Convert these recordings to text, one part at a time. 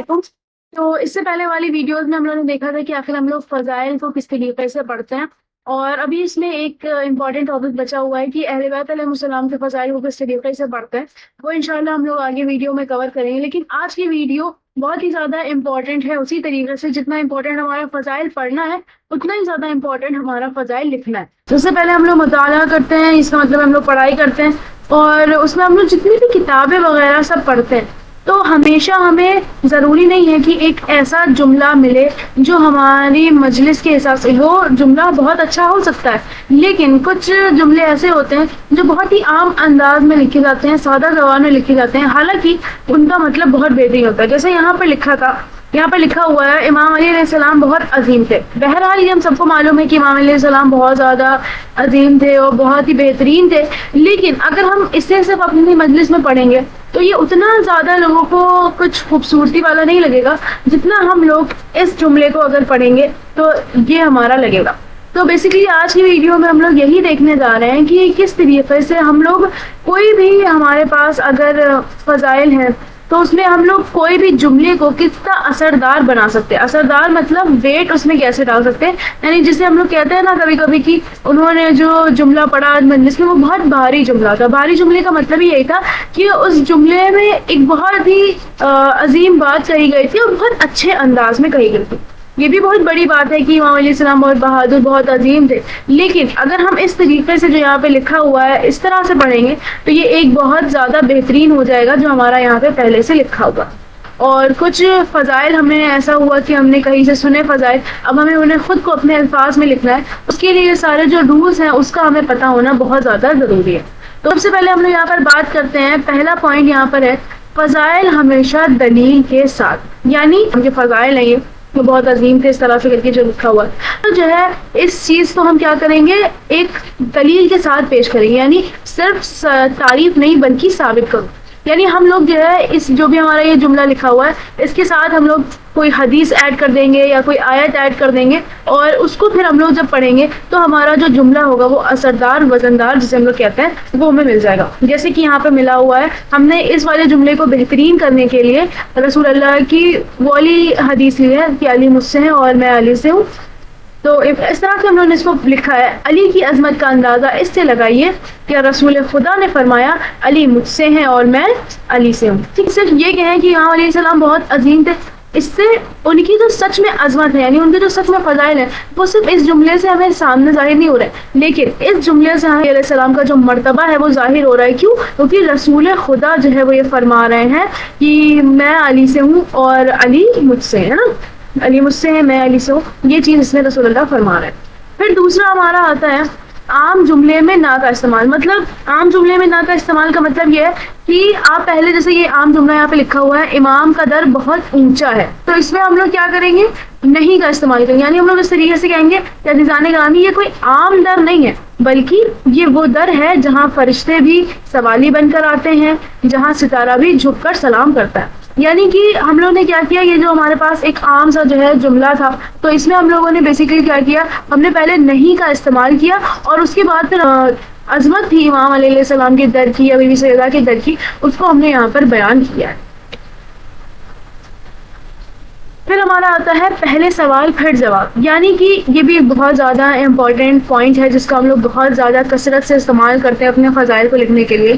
علیکم. تو اس سے پہلے والی ویڈیوز میں ہم لوگوں نے دیکھا تھا کہ آخر ہم لوگ فضائل کو کس طریقے سے پڑھتے ہیں، اور ابھی اس میں ایک امپورٹنٹ ٹاپک بچا ہوا ہے کہ اہل بیت علیہ السلام کے فضائل کو کس طریقے سے پڑھتے ہیں. وہ انشاءاللہ ہم لوگ آگے ویڈیو میں کور کریں گے، لیکن آج کی ویڈیو بہت ہی زیادہ امپورٹنٹ ہے. اسی طریقے سے جتنا امپورٹنٹ ہمارا فضائل پڑھنا ہے اتنا ہی زیادہ امپورٹنٹ ہمارا فضائل لکھنا ہے. سب سے پہلے ہم لوگ مطالعہ کرتے ہیں، اس کا مطلب ہم لوگ پڑھائی کرتے ہیں، اور اس میں ہم لوگ جتنی بھی کتابیں وغیرہ سب پڑھتے ہیں تو ہمیشہ ہمیں ضروری نہیں ہے کہ ایک ایسا جملہ ملے جو ہماری مجلس کے حساب سے ہو. جملہ بہت اچھا ہو سکتا ہے، لیکن کچھ جملے ایسے ہوتے ہیں جو بہت ہی عام انداز میں لکھے جاتے ہیں، سادہ زبان میں لکھے جاتے ہیں، حالانکہ ان کا مطلب بہت بہترین ہوتا ہے. جیسے یہاں پر لکھا ہوا ہے امام علی علیہ السلام بہت عظیم تھے. بہرحال یہ ہم سب کو معلوم ہے کہ امام علیہ السلام بہت زیادہ عظیم تھے اور بہت ہی بہترین تھے، لیکن اگر ہم اسے صرف اپنی مجلس میں پڑھیں گے تو یہ اتنا زیادہ لوگوں کو کچھ خوبصورتی والا نہیں لگے گا جتنا ہم لوگ اس جملے کو اگر پڑھیں گے تو یہ ہمارا لگے گا. تو بیسیکلی آج کی ویڈیو میں ہم لوگ یہی دیکھنے جا رہے ہیں کہ کس طریقے سے ہم لوگ کوئی بھی ہمارے پاس اگر فضائل ہیں تو اس میں ہم لوگ کوئی بھی جملے کو کتنا اثردار بنا سکتے ہیں. اثردار مطلب ویٹ اس میں کیسے ڈال سکتے ہیں، یعنی جسے ہم لوگ کہتے ہیں نا کبھی کبھی کہ انہوں نے جو جملہ پڑھا مجلس میں وہ بہت بھاری جملہ تھا. بھاری جملے کا مطلب یہی تھا کہ اس جملے میں ایک بہت ہی عظیم بات کہی گئی تھی اور بہت اچھے انداز میں کہی گئی تھی. یہ بھی بہت بڑی بات ہے کہ امام علیہ السلام بہت بہادر، بہت عظیم تھے، لیکن اگر ہم اس طریقے سے جو یہاں پہ لکھا ہوا ہے اس طرح سے پڑھیں گے تو یہ ایک بہت زیادہ بہترین ہو جائے گا جو ہمارا یہاں پہ پہلے سے لکھا ہوگا. اور کچھ فضائل ہمیں ایسا ہوا کہ ہم نے کہیں سے سنے فضائل، اب ہمیں انہیں خود کو اپنے الفاظ میں لکھنا ہے. اس کے لیے سارے جو رولز ہیں اس کا ہمیں پتہ ہونا بہت زیادہ ضروری ہے. تو سب سے پہلے ہم لوگ یہاں پر بات کرتے ہیں، پہلا پوائنٹ یہاں پر ہے فضائل ہمیشہ دلیل کے ساتھ. یعنی ہم جو فضائل ہیں وہ بہت عظیم تھے اس طرح سے کر کے جو لکھا ہوا ہے تو جو ہے اس چیز کو ہم کیا کریں گے، ایک دلیل کے ساتھ پیش کریں گے. یعنی صرف تعریف نہیں بلکہ ثابت کرو. یعنی ہم لوگ جو ہے اس جو بھی ہمارا یہ جملہ لکھا ہوا ہے اس کے ساتھ ہم لوگ کوئی حدیث ایڈ کر دیں گے یا کوئی آیت ایڈ کر دیں گے، اور اس کو پھر ہم لوگ جب پڑھیں گے تو ہمارا جو جملہ ہوگا وہ اثردار، وزندار جسے ہم لوگ کہتے ہیں وہ ہمیں مل جائے گا. جیسے کہ یہاں پہ ملا ہوا ہے، ہم نے اس والے جملے کو بہترین کرنے کے لیے رسول اللہ کی والی حدیث لی ہے کہ علی مجھ سے ہیں اور میں علی سے ہوں. تو اس طرح سے ہم لوگوں نے اس کو لکھا ہے. علی کی عظمت کا اندازہ اس سے لگائیے کہ رسول خدا نے فرمایا علی مجھ سے ہیں اور میں علی سے ہوں. ٹھیک، صرف یہ کہیں کہ امام علیہ السلام بہت عظیم تھے، اس سے ان کی جو سچ میں عظمت ہے، یعنی ان کے جو سچ میں فضائل ہیں وہ صرف اس جملے سے ہمیں سامنے ظاہر نہیں ہو رہا ہے، لیکن اس جملے سے علیہ السلام کا جو مرتبہ ہے وہ ظاہر ہو رہا ہے. کیوں؟ کیونکہ رسول خدا جو ہے وہ یہ فرما رہے ہیں کہ میں علی سے ہوں اور علی مجھ سے ہے نا، علی مجھ سے ہے میں علی سے ہوں. یہ چیز اس میں رسول اللہ فرما رہے ہیں. پھر دوسرا ہمارا آتا ہے عام جملے میں نا کا استعمال. مطلب عام جملے میں نا کا استعمال کا مطلب یہ ہے کہ آپ پہلے جیسے یہ عام جملہ یہاں پہ لکھا ہوا ہے امام کا در بہت اونچا ہے، تو اس میں ہم لوگ کیا کریں گے، نہیں کا استعمال کریں گے. یعنی ہم لوگ اس طریقے سے کہیں گے کہ عزیزان گرامی یہ کوئی عام در نہیں ہے بلکہ یہ وہ در ہے جہاں فرشتے بھی سوالی بن کر آتے ہیں، جہاں ستارہ بھی جھک کر سلام کرتا ہے. یعنی کہ ہم لوگوں نے کیا کیا، یہ جو ہمارے پاس ایک عام سا جو ہے جملہ تھا تو اس میں ہم لوگوں نے بیسیکلی کیا کیا، ہم نے پہلے نہیں کا استعمال کیا اور اس کے بعد پھر عظمت تھی امام علیہ السلام کے در کی یا بی بی سیدہ کے در کی، اس کو ہم نے یہاں پر بیان کیا ہے. پھر ہمارا آتا ہے پہلے سوال پھر جواب. یعنی کہ یہ بھی ایک بہت زیادہ امپورٹنٹ پوائنٹ ہے جس کا ہم لوگ بہت زیادہ کثرت سے استعمال کرتے ہیں اپنے فضائل کو لکھنے کے لیے،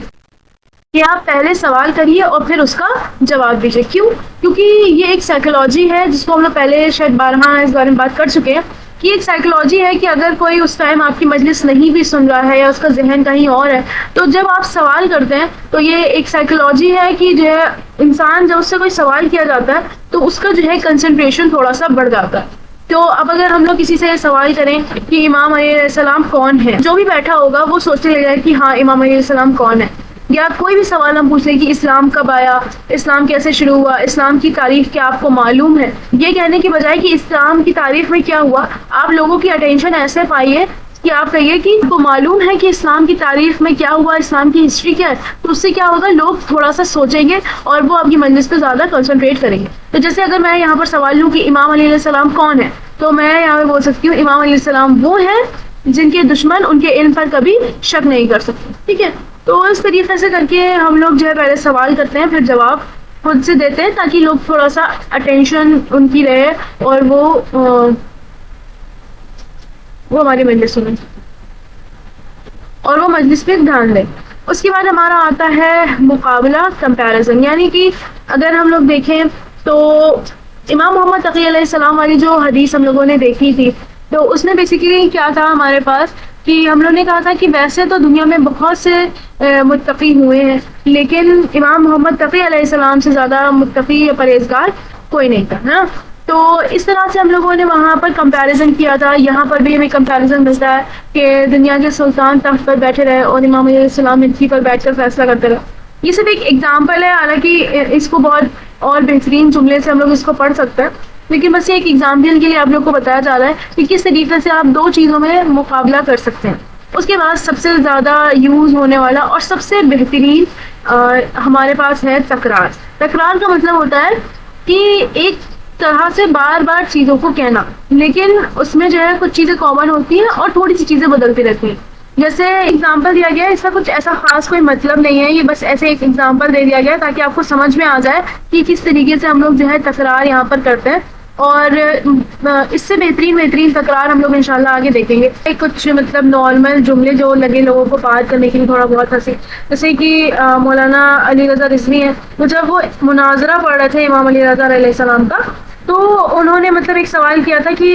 کہ آپ پہلے سوال کریے اور پھر اس کا جواب دیجیے. کیوں؟ کیونکہ یہ ایک سائیکولوجی ہے جس کو ہم لوگ پہلے شاید بارہا اس بارے میں بات کر چکے ہیں کہ ایک سائیکولوجی ہے کہ اگر کوئی اس ٹائم آپ کی مجلس نہیں بھی سن رہا ہے یا اس کا ذہن کہیں اور ہے تو جب آپ سوال کرتے ہیں تو یہ ایک سائیکولوجی ہے کہ جو ہے انسان جب اس سے کوئی سوال کیا جاتا ہے تو اس کا جو ہے کنسنٹریشن تھوڑا سا بڑھ جاتا ہے. تو اب اگر ہم لوگ کسی سے سوال کریں کہ امام علیہ السلام کون ہے، جو بھی بیٹھا ہوگا وہ سوچتے رہے گا کہ ہاں امام علیہ السلام کون ہے. یا کوئی بھی سوال ہم پوچھ لیں کہ اسلام کب آیا، اسلام کیسے شروع ہوا، اسلام کی تاریخ کیا آپ کو معلوم ہے، یہ کہنے کی بجائے کہ اسلام کی تاریخ میں کیا ہوا، آپ لوگوں کی اٹینشن ایسے پائیے کہ آپ کہیے کہ آپ کو معلوم ہے کہ اسلام کی تاریخ میں کیا ہوا، اسلام کی ہسٹری کیا ہے. تو اس سے کیا ہوگا، لوگ تھوڑا سا سوچیں گے اور وہ آپ کی مجلس پہ زیادہ کنسنٹریٹ کریں گے. تو جیسے اگر میں یہاں پر سوال لوں کہ امام علیہ السلام کون ہے تو میں یہاں پہ بول سکتی ہوں امام علیہ السلام وہ ہیں جن کے دشمن ان کے علم پر کبھی شک نہیں کر سکتے. ٹھیک ہے، تو اس طریقے سے کر کے ہم لوگ جو ہے پہلے سوال کرتے ہیں پھر جواب خود سے دیتے ہیں تاکہ لوگ تھوڑا سا اٹینشن ان کی رہے اور وہ ہماری مجلس سنیں اور وہ مجلس پہ دھیان دیں. اس کے بعد ہمارا آتا ہے مقابلہ کمپیریزن، یعنی کہ اگر ہم لوگ دیکھیں تو امام محمد تقی علیہ السلام والی جو حدیث ہم لوگوں نے دیکھی تھی، تو اس میں بیسیکلی کیا تھا ہمارے پاس کہ ہم لوگوں نے کہا تھا کہ ویسے تو دنیا میں بہت سے متقی ہوئے ہیں، لیکن امام محمد تقی علیہ السلام سے زیادہ متقی یا پرہیزگار کوئی نہیں تھا نا. تو اس طرح سے ہم لوگوں نے وہاں پر کمپیریزن کیا تھا. یہاں پر بھی ہمیں کمپیریزن ملتا ہے کہ دنیا کے سلطان تخت پر بیٹھے رہے اور امام علیہ السلام مٹی پر بیٹھ کر فیصلہ کرتے رہے. یہ صرف ایک ایگزامپل ہے، حالانکہ اس کو بہت اور بہترین جملے سے ہم لوگ اس کو پڑھ سکتے ہیں، لیکن بس یہ ایک ایگزامپل کے لیے آپ لوگ کو بتایا جا رہا ہے کہ کس طریقے سے آپ دو چیزوں میں مقابلہ کر سکتے ہیں. اس کے بعد سب سے زیادہ یوز ہونے والا اور سب سے بہترین ہمارے پاس ہے تکرار. تکرار کا مطلب ہوتا ہے کہ ایک طرح سے بار بار چیزوں کو کہنا، لیکن اس میں جو ہے کچھ چیزیں کامن ہوتی ہیں اور تھوڑی سی چیزیں بدلتی رہتی ہیں. جیسے اگزامپل دیا گیا ہے، اس کا کچھ ایسا خاص کوئی مطلب نہیں ہے، یہ بس ایسے ایک اگزامپل دے دیا گیا ہے تاکہ آپ کو سمجھ میں آ جائے کہ کس طریقے سے ہم لوگ جو ہے تکرار یہاں پر کرتے ہیں. اور اس سے بہترین تکرار ہم لوگ انشاءاللہ آگے دیکھیں گے. کچھ مطلب نارمل جملے جو لگے لوگوں کو بات کرنے کے لیے تھوڑا بہت ہنسی، جیسے کہ مولانا علی رضا رضوی ہیں، تو جب وہ مناظرہ پڑھ رہے تھے امام علی رضا علیہ السلام کا، تو انہوں نے مطلب ایک سوال کیا تھا کہ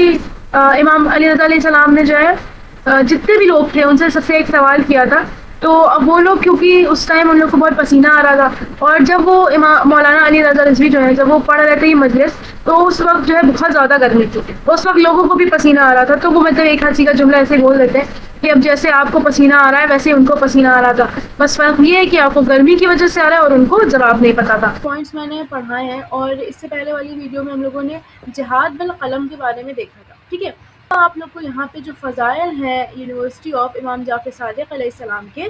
امام علی رضا علیہ السلام نے جو ہے جتنے بھی لوگ تھے ان سے سب سے ایک سوال کیا تھا. تو اب وہ لوگ کیونکہ اس ٹائم ان لوگ کو بہت پسینہ آ رہا تھا، اور جب وہ مولانا علی رضا رضوی جو ہے جب وہ پڑھ رہے تھے یہ مجلس، تو اس وقت جو ہے بہت زیادہ گرمی تھی، اس وقت لوگوں کو بھی پسینہ آ رہا تھا. تو وہ مطلب ایک ہنسی کا جملہ ایسے بول دیتے ہیں کہ اب جیسے آپ کو پسینہ آ رہا ہے ویسے ان کو پسینہ آ رہا تھا، بس فرق یہ ہے کہ آپ کو گرمی کی وجہ سے آ رہا ہے اور ان کو جراب نہیں پتا تھا. پوائنٹس میں نے پڑھائے ہیں، اور اس سے پہلے والی ویڈیو میں ہم لوگوں نے جہاد بالقلم کے بارے میں دیکھا تھا. ٹھیک ہے، تو آپ لوگ کو یہاں پہ جو فضائل ہیں یونیورسٹی آف امام جعفر صادق علیہ السلام کے،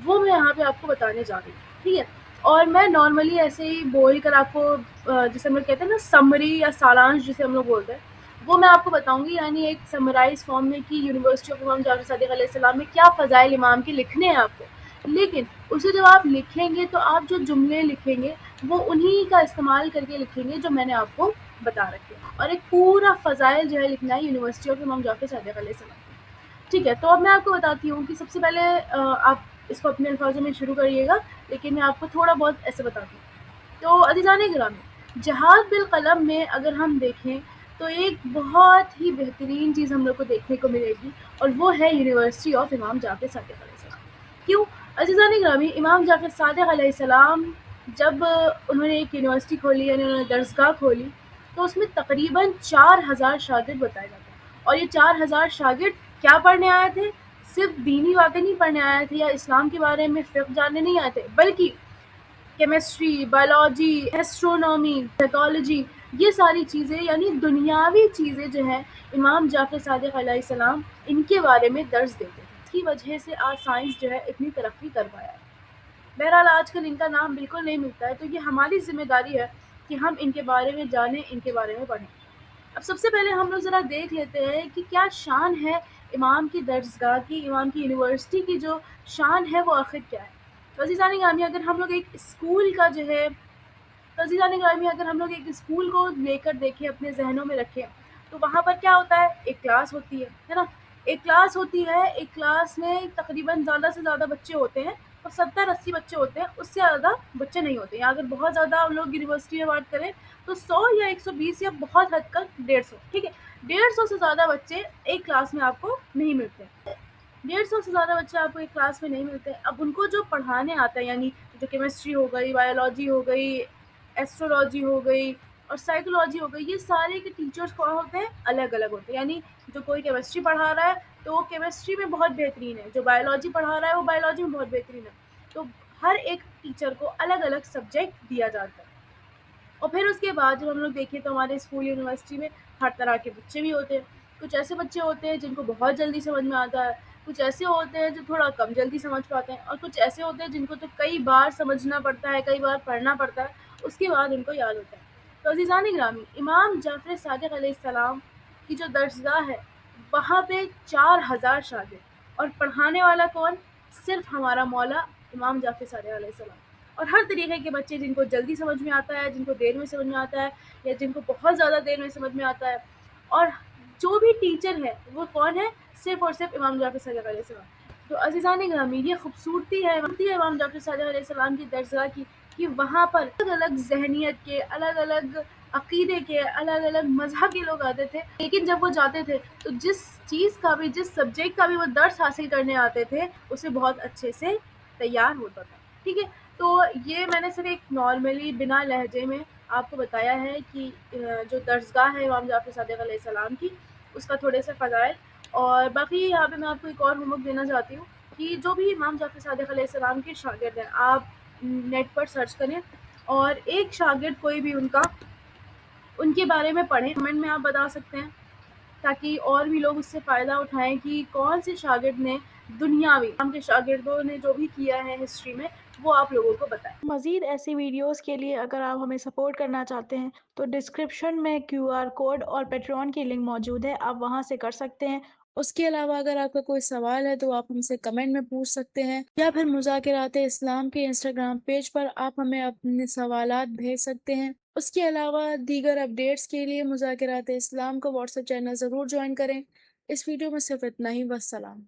وہ میں یہاں پہ آپ کو بتانے جا رہی ہوں. ٹھیک ہے، اور میں نارملی ایسے ہی بول کر آپ کو جسے ہم لوگ کہتے ہیں نا سمری یا سارانش جسے ہم لوگ بولتے ہیں، وہ میں آپ کو بتاؤں گی، یعنی ایک سمرائز فارم میں کہ یونیورسٹی آف امام جعفر صادق علیہ السلام میں کیا فضائل امام کے لکھنے ہیں آپ کو. لیکن اسے جب آپ لکھیں گے تو آپ جو جملے لکھیں گے وہ انہی کا استعمال کر کے لکھیں گے جو میں نے آپ کو بتا رکھے، اور ایک پورا فضائل جو ہے لکھنا ہے یونیورسٹی آف امام جعفر صادق علیہ السلام. ٹھیک ہے، تو اب میں آپ کو بتاتی ہوں کہ سب سے پہلے آپ اس کو اپنے الفاظوں میں شروع کریے گا، لیکن میں آپ کو تھوڑا بہت ایسے بتاتی ہوں. تو عزیزان گرامی، جہاد بالقلم میں اگر ہم دیکھیں تو ایک بہت ہی بہترین چیز ہم لوگ کو دیکھنے کو ملے گی، اور وہ ہے یونیورسٹی آف امام جعفر صادق علیہ السلام. کیوں؟ عزیزان گرامی، امام جعفر صادق علیہ السلام جب انہوں نے ایک یونیورسٹی کھولی، یعنی انہوں نے درسگاہ کھولی، تو اس میں تقریباً 4000 شاگرد بتائے جاتے ہیں. اور یہ 4000 شاگرد کیا پڑھنے آئے تھے؟ صرف دینی باتیں نہیں پڑھنے آئے تھے یا اسلام کے بارے میں فقہ جاننے نہیں آئے تھے، بلکہ کیمسٹری، بایولوجی، ایسٹرونومی، سائیکالوجی، یہ ساری چیزیں یعنی دنیاوی چیزیں جو ہیں امام جعفر صادق علیہ السلام ان کے بارے میں درس دیتے ہیں. اس کی وجہ سے آج سائنس جو ہے اتنی ترقی کر پایا ہے. بہرحال آج کل ان کا نام بالکل نہیں ملتا ہے، تو یہ ہماری ذمہ داری ہے کہ ہم ان کے بارے میں جانیں، ان کے بارے میں پڑھیں. اب سب سے پہلے ہم لوگ ذرا دیکھ لیتے ہیں کہ کیا شان ہے امام کی درسگاہ کی، امام کی یونیورسٹی کی جو شان ہے وہ آخر کیا ہے. تو عزیزان گرامی، اگر ہم لوگ ایک اسکول کا جو ہے اگر ہم لوگ ایک اسکول کو لے کر دیکھیں، اپنے ذہنوں میں رکھیں، تو وہاں پر کیا ہوتا ہے؟ ایک کلاس ہوتی ہے نا، ایک کلاس ہوتی ہے. ایک کلاس میں تقریباً زیادہ سے زیادہ بچے ہوتے ہیں، اور 70-80 بچے ہوتے ہیں، اس سے زیادہ بچے نہیں ہوتے. یا اگر بہت زیادہ ہم لوگ یونیورسٹی میں بات کریں تو 100 یا 120 یا بہت حد تک 150. ٹھیک ہے، 150 سے زیادہ بچے ایک کلاس میں آپ کو نہیں ملتے. 150 سے زیادہ بچے آپ کو ایک کلاس میں نہیں ملتے. اب ان کو جو پڑھانے آتا ہے، یعنی جو کیمسٹری ہو گئی، بایولوجی ہو گئی، ایسٹرولوجی ہو گئی اور سائیکولوجی ہو گئی، یہ سارے کے ٹیچرز کون ہوتے ہیں؟ الگ الگ ہوتے ہیں. یعنی جو کوئی کیمسٹری پڑھا رہا ہے تو وہ کیمسٹری میں بہت بہترین ہے، جو بایولوجی پڑھا رہا ہے وہ بایولوجی میں بہت بہترین ہے. تو ہر ایک ٹیچر کو الگ الگ سبجیکٹ دیا جاتا ہے. اور پھر اس کے بعد جب ہم لوگ دیکھیں تو ہمارے اسکول یونیورسٹی میں ہر طرح کے بچے بھی ہوتے ہیں. کچھ ایسے بچے ہوتے ہیں جن کو بہت جلدی سمجھ میں آتا ہے، کچھ ایسے ہوتے ہیں جو تھوڑا کم جلدی سمجھ پاتے ہیں، اور کچھ ایسے ہوتے ہیں جن کو تو کئی بار سمجھنا پڑتا ہے، کئی بار پڑھنا پڑتا ہے، اس کے بعد ان کو یاد ہوتا ہے. تو عزیزان گرامی، امام جعفر صادق علیہ السلام کی جو درسگاہ ہے وہاں پہ 4000 شاگرد، اور پڑھانے والا کون؟ صرف ہمارا مولا امام جعفر صادق علیہ السلام. اور ہر طریقے کے بچے، جن کو جلدی سمجھ میں آتا ہے، جن کو دیر میں سمجھ میں آتا ہے، یا جن کو بہت زیادہ دیر میں سمجھ میں آتا ہے. اور جو بھی ٹیچر ہے وہ کون ہے؟ صرف اور صرف امام جعفر صادق علیہ السلام. تو عزیزان گرامی، یہ خوبصورتی ہے امام جعفر صادق علیہ السلام کی درسگاہ کی، کہ وہاں پر الگ الگ ذہنیت کے، الگ الگ عقیدے کے، الگ الگ مذہب کے لوگ آتے تھے. لیکن جب وہ جاتے تھے تو جس چیز کا بھی، جس سبجیکٹ کا بھی وہ درس حاصل کرنے آتے تھے، اسے بہت اچھے سے تیار ہوتا تھا. ٹھیک ہے، تو یہ میں نے صرف ایک نارملی بنا لہجے میں آپ کو بتایا ہے کہ جو درسگاہ ہے امام جعفر صادق علیہ السلام کی، اس کا تھوڑے سے فضائل. اور باقی یہاں پہ میں آپ کو ایک اور ہوم ورک دینا چاہتی ہوں کہ جو بھی امام جعفر صادق علیہ السلام کے شاگرد ہیں، آپ نیٹ پر سرچ کریں اور ایک شاگرد کوئی بھی ان کے بارے میں پڑھیں. کمنٹ میں آپ بتا سکتے ہیں تاکہ اور بھی لوگ اس سے فائدہ اٹھائیں کہ کون سے شاگرد نے دنیاوی ہم کے شاگردوں نے جو بھی کیا ہے ہسٹری میں، وہ آپ لوگوں کو بتائیں. مزید ایسی ویڈیوز کے لیے اگر آپ ہمیں سپورٹ کرنا چاہتے ہیں تو ڈسکرپشن میں QR کوڈ اور پیٹرون کی لنک موجود ہے، آپ وہاں سے کر سکتے ہیں. اس کے علاوہ اگر آپ کا کوئی سوال ہے تو آپ ہم سے کمنٹ میں پوچھ سکتے ہیں، یا پھر مذاکرات اسلام کے انسٹاگرام پیج پر آپ ہمیں اپنے سوالات بھیج سکتے ہیں. اس کے علاوہ دیگر اپڈیٹس کے لیے مذاکرات اسلام کو واٹس ایپ چینل ضرور جوائن کریں. اس ویڈیو میں صرف اتنا ہی، والسلام.